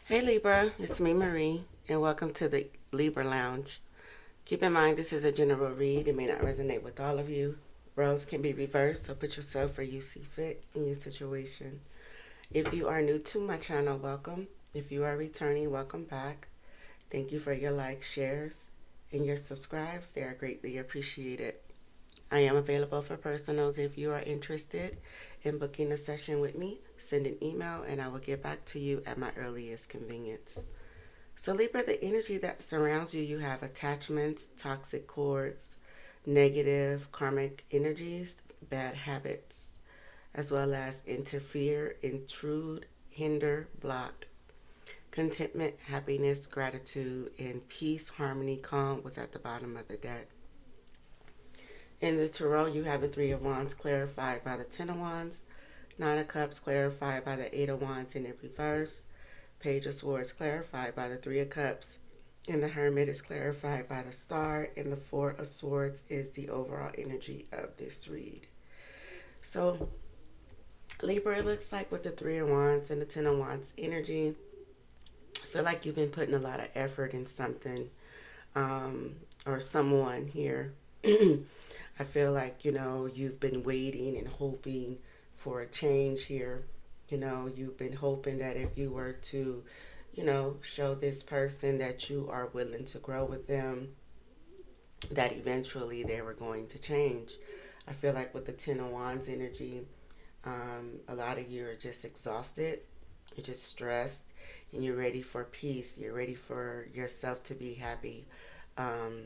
Hey Libra, it's me Marie, and welcome to the Libra Lounge. Keep in mind this is a general read. It may not resonate with all of you. Roles can be reversed, so put yourself where you see fit in your situation. If you are new to my channel, welcome. If you are returning, welcome back. Thank you for your likes, shares, and your subscribes. They are greatly appreciated. I am available for personals if you are interested in booking a session with me. Send an email and I will get back to you at my earliest convenience. So, Libra, the energy that surrounds you, you have attachments, toxic cords, negative karmic energies, bad habits, as well as interfere, intrude, hinder, block. Contentment, happiness, gratitude, and peace, harmony, calm was at the bottom of the deck. In the Tarot, you have the Three of Wands clarified by the Ten of Wands, Nine of Cups clarified by the Eight of Wands in the reverse, Page of Swords clarified by the Three of Cups, and the Hermit is clarified by the Star, and the Four of Swords is the overall energy of this read. So, Libra, it looks like with the Three of Wands and the Ten of Wands energy, I feel like you've been putting a lot of effort in something or someone here. I feel like, you've been waiting and hoping for a change here. You've been hoping that if you were to, show this person that you are willing to grow with them, that eventually they were going to change. I feel like with the Ten of Wands energy, a lot of you are just exhausted, you're just stressed, and you're ready for peace. You're ready for yourself to be happy. Um,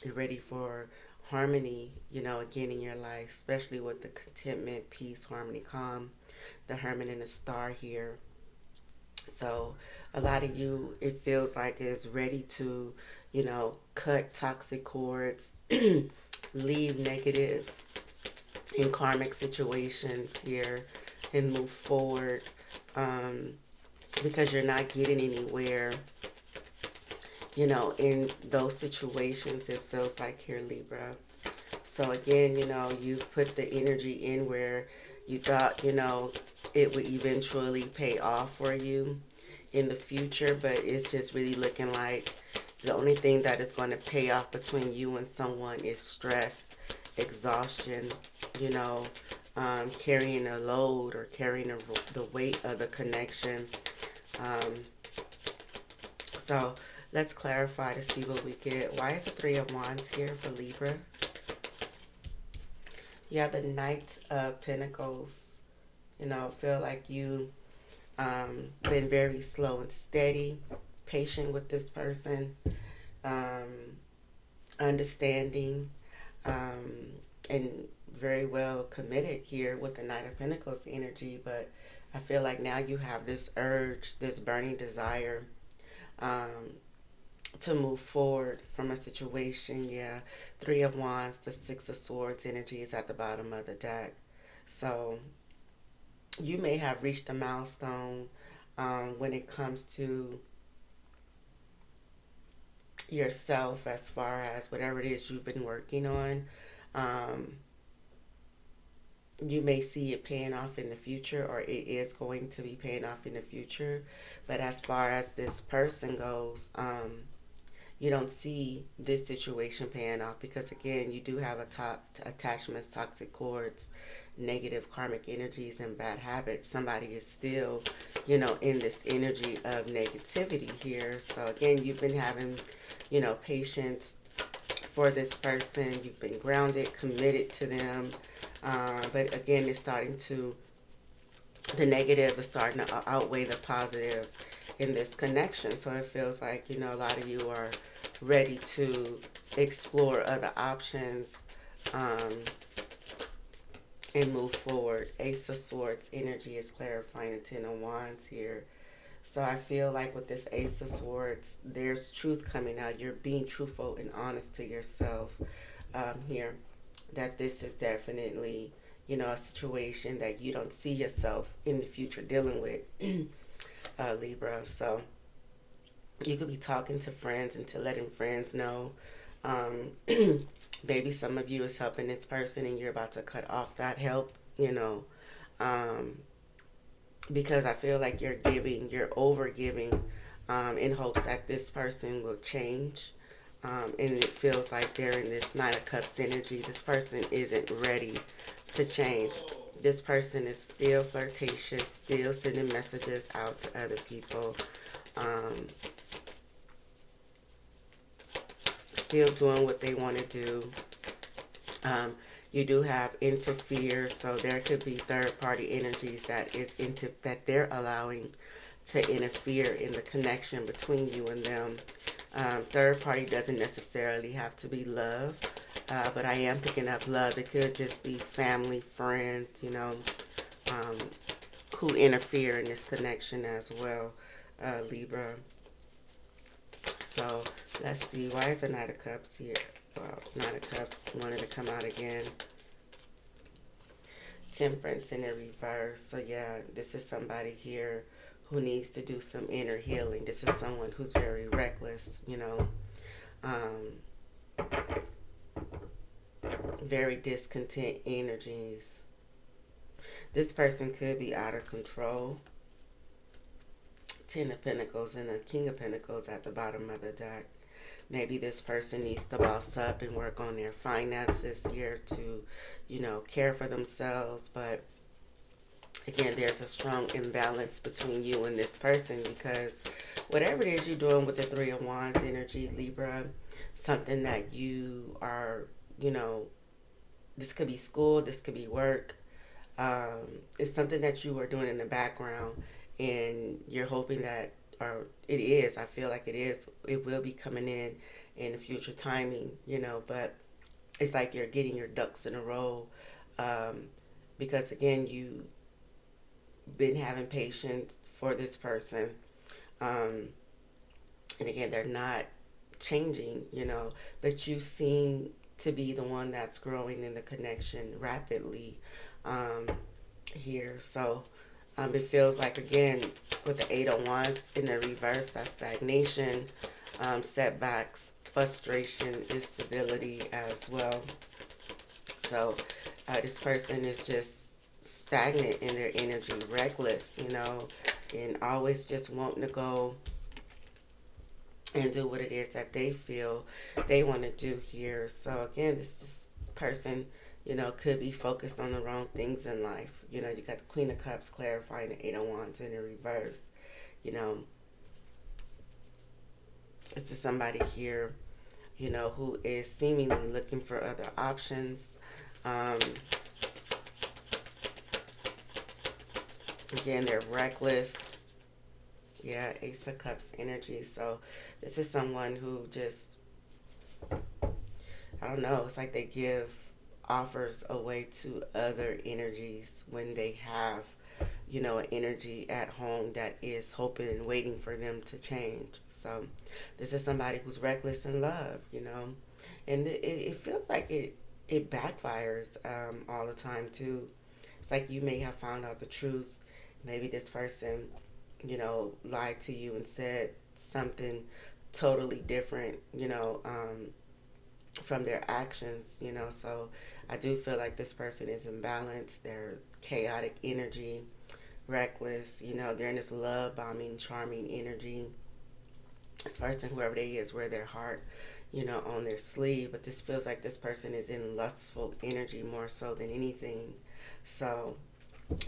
you're ready for harmony, again in your life, especially with the contentment, peace, harmony, calm, the hermit and the star here. So a lot of you, it feels like is ready to, cut toxic cords, leave negative and karmic situations here and move forward um, because you're not getting anywhere, in those situations. It feels like here, Libra. So again, you put the energy in where you thought, it would eventually pay off for you in the future, but it's just really looking like the only thing that is going to pay off between you and someone is stress, exhaustion, you know, carrying a load or carrying the weight of the connection. Um, so let's clarify to see what we get. Why is the Three of Wands here for Libra? You have the Knight of Pentacles. Feel like you been very slow and steady, patient with this person, um, understanding, um, and very well committed here with the Knight of Pentacles energy. But I feel like now you have this urge, this burning desire um, to move forward from a situation. Yeah, Three of Wands, the Six of Swords energy is at the bottom of the deck. So you may have reached a milestone when it comes to yourself as far as whatever it is you've been working on. Um, you may see it paying off in the future, or it is going to be paying off in the future. But as far as this person goes, you don't see this situation paying off because, again, you do have attachments, toxic cords, negative karmic energies, and bad habits. Somebody is still, in this energy of negativity here. So again, you've been having, patience for this person. You've been grounded, committed to them. But again, it's starting to, the negative is starting to outweigh the positive in this connection. So it feels like, a lot of you are ready to explore other options um, and move forward. Ace of Swords energy is clarifying the Ten of Wands here. So I feel like with this Ace of Swords, there's truth coming out. You're being truthful and honest to yourself here. That this is definitely, a situation that you don't see yourself in the future dealing with, Libra. So you could be talking to friends and to letting friends know. Maybe some of you is helping this person and you're about to cut off that help, um, because I feel like you're over giving, in hopes that this person will change. And it feels like they're in this Nine of Cups energy. This person isn't ready to change. This person is still flirtatious, still sending messages out to other people, um, still doing what they want to do. Um, you do have interfere, so there could be third party energies that they're allowing to interfere in the connection between you and them. Third party doesn't necessarily have to be love, but I am picking up love. It could just be family, friends, um, who interfere in this connection as well, Libra. So let's see. Why is the Knight of Cups here? Well, Knight of Cups wanted to come out again. Temperance in the reverse. So yeah, this is somebody here who needs to do some inner healing. This is someone who's very reckless, very discontent energies. This person could be out of control. Ten of Pentacles and a King of Pentacles at the bottom of the deck. Maybe this person needs to boss up and work on their finances here to, care for themselves. But again, there's a strong imbalance between you and this person, because whatever it is you're doing with the Three of Wands energy, Libra, something that you are, this could be school, this could be work. It's something that you are doing in the background, and you're hoping that, or it is, I feel like it will be coming in the future timing, but it's like you're getting your ducks in a row, because again, you've been having patience for this person, and again, they're not changing, but you seem to be the one that's growing in the connection rapidly, um, here. So it feels like, again, with the Eight of Wands in the reverse, that's stagnation, setbacks, frustration, instability as well. So this person is just stagnant in their energy, reckless, and always just wanting to go and do what it is that they feel they want to do here. So again, this person, could be focused on the wrong things in life. You got the Queen of Cups clarifying the Eight of Wands in the reverse. It's just somebody here, who is seemingly looking for other options. Again, they're reckless. Yeah, Ace of Cups energy. So this is someone who just, I don't know, it's like they give offers away to other energies when they have, an energy at home that is hoping and waiting for them to change. So this is somebody who's reckless in love, and it feels like it backfires, all the time too. It's like you may have found out the truth. Maybe this person, lied to you and said something totally different, from their actions, So I do feel like this person is imbalanced. They're chaotic energy, reckless, they're in this love bombing, charming energy. This person, whoever they is, wear their heart, on their sleeve. But this feels like this person is in lustful energy more so than anything. So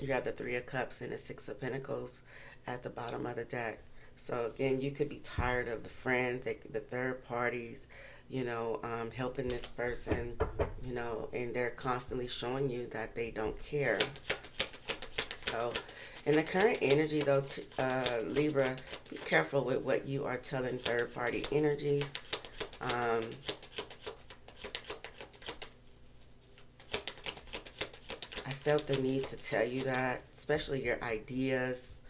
you got the Three of Cups and the Six of Pentacles at the bottom of the deck. So again, you could be tired of the friends, the third parties, helping this person, and they're constantly showing you that they don't care. So in the current energy, though, Libra, be careful with what you are telling third party energies. I felt the need to tell you that, especially your ideas,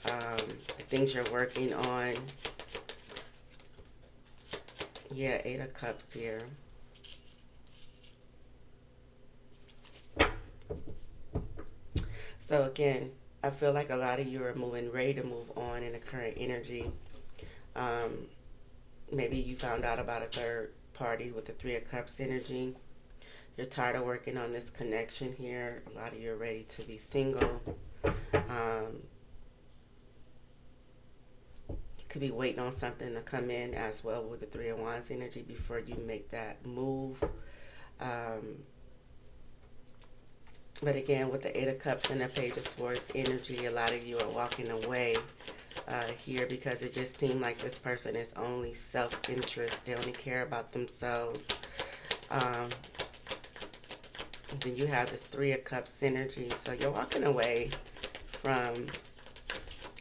the things you're working on. Yeah, Eight of Cups here. So again, I feel like a lot of you are ready to move on in the current energy. Um, Maybe you found out about a third party with the Three of Cups energy. You're tired of working on this connection here. A lot of you are ready to be single. Could be waiting on something to come in as well with the Three of Wands energy before you make that move. But again, with the Eight of Cups and the Page of Swords energy, a lot of you are walking away here because it just seemed like this person is only self-interest. They only care about themselves. Then you have this Three of Cups energy. So you're walking away from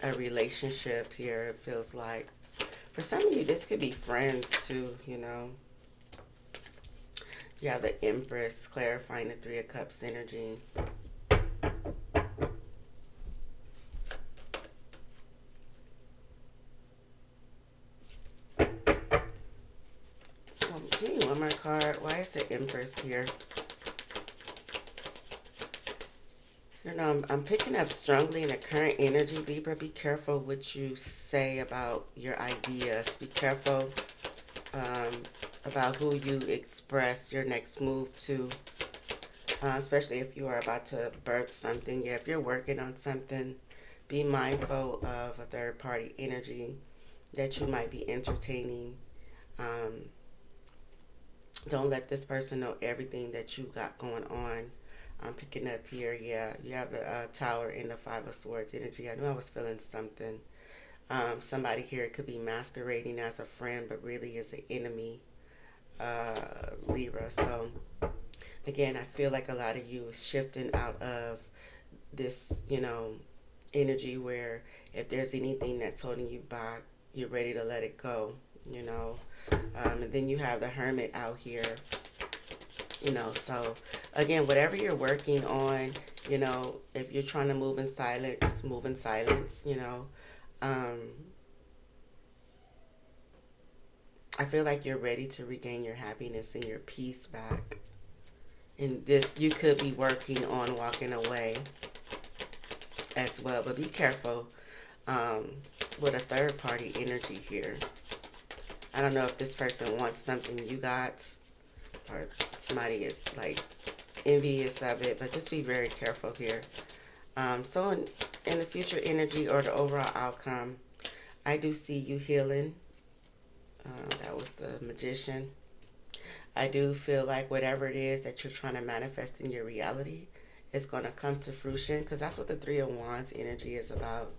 a relationship here, it feels like. For some of you, this could be friends too, you know. You have the Empress clarifying the Three of Cups energy. Give me one more card. Why is the Empress here? You know, I'm picking up strongly in the current energy, Libra. Be careful what you say about your ideas. Be careful about who you express your next move to, especially if you are about to birth something. Yeah, if you're working on something, be mindful of a third-party energy that you might be entertaining. Don't let this person know everything that you got going on. I'm picking up here, yeah, you have the Tower and the Five of Swords energy. I knew I was feeling something. Somebody here could be masquerading as a friend, but really is an enemy, Libra. So, again, I feel like a lot of you is shifting out of this, you know, energy where if there's anything that's holding you back, you're ready to let it go, you know. And then you have the Hermit out here. You know, so again, whatever you're working on, you know, if you're trying to move in silence, you know. I feel like you're ready to regain your happiness and your peace back. And this, you could be working on walking away as well. But be careful with a third party energy here. I don't know if this person wants something you got, or somebody is like envious of it, but just be very careful here. So in the future energy or the overall outcome, I do see you healing. That was the Magician. I do feel like whatever it is that you're trying to manifest in your reality is going to come to fruition, because that's what the Three of Wands energy is about.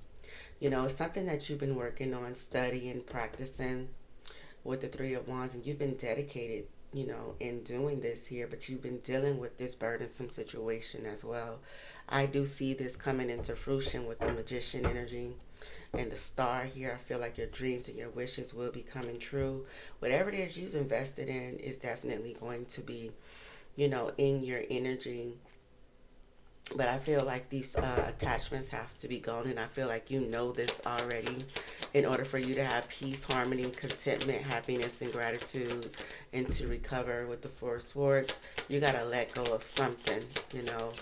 You know, it's something that you've been working on, studying, practicing with the Three of Wands, and you've been dedicated, you know, in doing this here, but you've been dealing with this burdensome situation as well. I do see this coming into fruition with the Magician energy and the Star here. I feel like your dreams and your wishes will be coming true. Whatever it is you've invested in is definitely going to be, you know, in your energy. But I feel like these attachments have to be gone, and I feel like you know this already. In order for you to have peace, harmony, contentment, happiness, and gratitude, and to recover with the Four of Swords, you got to let go of something, you know.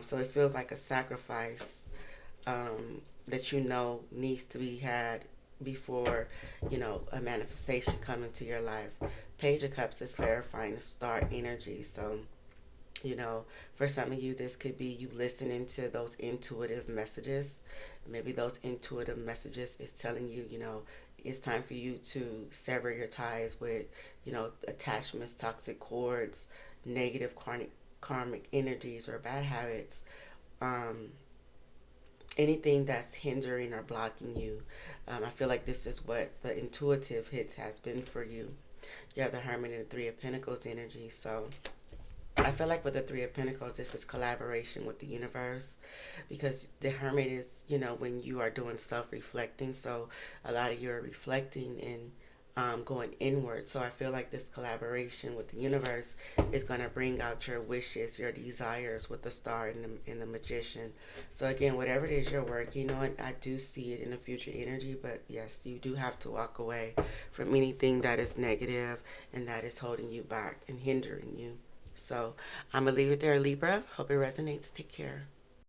So it feels like a sacrifice that you know needs to be had before, you know, a manifestation come into your life. Page of Cups is clarifying the Star energy. So, you know, for some of you, this could be you listening to those intuitive messages. Maybe those intuitive messages is telling you, you know, it's time for you to sever your ties with, you know, attachments, toxic cords, negative karmic energies or bad habits. Anything that's hindering or blocking you. I feel like this is what the intuitive hits has been for you. You have the Hermit and the Three of Pentacles energy. So I feel like with the Three of Pentacles, this is collaboration with the universe, because the Hermit is, you know, when you are doing self-reflecting. So a lot of you are reflecting and going inward. So I feel like this collaboration with the universe is going to bring out your wishes, your desires with the Star and the Magician. So again, whatever it is you're working on, I do see it in the future energy. But yes, you do have to walk away from anything that is negative and that is holding you back and hindering you. So I'm going to leave it there, Libra. Hope it resonates. Take care.